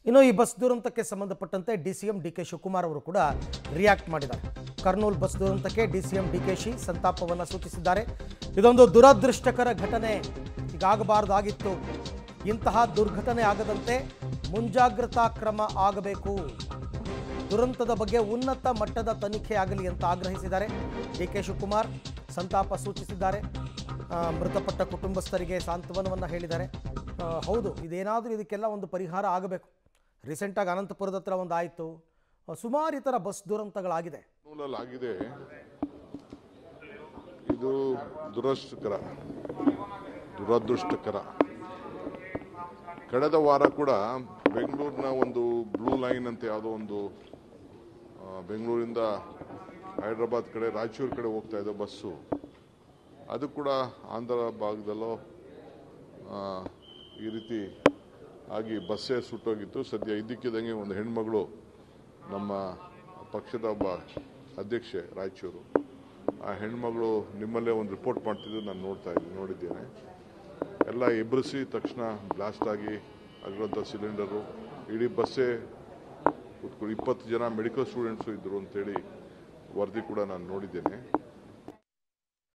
ಇನ್ನು ಈ ಬಸ್ ದುರಂತಕ್ಕೆ ಸಂಬಂಧಪಟ್ಟಂತೆ ಡಿಸಿಎಂ ಡಿಕೆ ಶಿವಕುಮಾರ್ ಅವರು ಕೂಡ ರಿಯಾಕ್ಟ್ ಮಾಡಿದ್ದಾರೆ. ಕರ್ನೂಲ್ ಬಸ್ ದುರಂತಕ್ಕೆ ಡಿಸಿಎಂ ಡಿಕೆಶಿ ಸಂತಾಪವನ್ನು ಸೂಚಿಸಿದ್ದಾರೆ. ಇದೊಂದು ದುರದೃಷ್ಟಕರ ಘಟನೆ, ಹೀಗಾಗಬಾರದಾಗಿತ್ತು. ಇಂತಹ ದುರ್ಘಟನೆ ಆಗದಂತೆ ಮುಂಜಾಗ್ರತಾ ಕ್ರಮ ಆಗಬೇಕು. ದುರಂತದ ಬಗ್ಗೆ ಉನ್ನತ ಮಟ್ಟದ ತನಿಖೆ ಆಗಲಿ ಅಂತ ಆಗ್ರಹಿಸಿದ್ದಾರೆ. ಡಿಕೆ ಶಿವಕುಮಾರ್ ಸಂತಾಪ ಸೂಚಿಸಿದ್ದಾರೆ. ಮೃತಪಟ್ಟ ಕುಟುಂಬಸ್ಥರಿಗೆ ಸಾಂತ್ವನವನ್ನು ಹೇಳಿದ್ದಾರೆ. ಹೌದು, ಇದೇನಾದರೂ ಇದಕ್ಕೆಲ್ಲ ಒಂದು ಪರಿಹಾರ ಆಗಬೇಕು. ರೀಸೆಂಟಾಗಿ ಅನಂತಪುರದ ಹತ್ರ ಒಂದು ಆಯಿತು, ಸುಮಾರು ಈ ಥರ ಬಸ್ ದುರಂತಗಳಾಗಿದೆ. ಇದು ದುರದೃಷ್ಟಕರ. ಕಳೆದ ವಾರ ಕೂಡ ಬೆಂಗಳೂರಿನ ಒಂದು ಬ್ಲೂ ಲೈನ್ ಅಂತ ಯಾವುದೋ ಒಂದು ಬೆಂಗಳೂರಿಂದ ಹೈದರಾಬಾದ್ ಕಡೆ ರಾಯಚೂರು ಕಡೆ ಹೋಗ್ತಾ ಇದ್ದ ಬಸ್ಸು, ಅದು ಕೂಡ ಆಂಧ್ರ ಭಾಗದಲ್ಲೋ ಈ ರೀತಿ ಆಗಿ ಬಸ್ಸೇ ಸುಟ್ಟೋಗಿತ್ತು. ಸದ್ಯ ಇದ್ದಕ್ಕಿದ್ದಂಗೆ ಒಂದು ಹೆಣ್ಮಗಳು, ನಮ್ಮ ಪಕ್ಷದ ಒಬ್ಬ ಅಧ್ಯಕ್ಷೆ ರಾಯಚೂರು, ಆ ಹೆಣ್ಮಗಳು ನಿಮ್ಮಲ್ಲೇ ಒಂದು ರಿಪೋರ್ಟ್ ಮಾಡ್ತಿದ್ದು ನಾನು ನೋಡಿದ್ದೇನೆ. ಎಲ್ಲ ಎಬ್ಬರಿಸಿ ತಕ್ಷಣ ಬ್ಲಾಸ್ಟ್ ಆಗಿ ಆಗಿರುವಂಥ ಸಿಲಿಂಡರು, ಇಡೀ ಬಸ್ಸೇ ಕೂತ್ಕೊಂಡು 20 ಜನ ಮೆಡಿಕಲ್ ಸ್ಟೂಡೆಂಟ್ಸು ಇದ್ದರು ಅಂತೇಳಿ ವರದಿ ಕೂಡ ನಾನು ನೋಡಿದ್ದೇನೆ.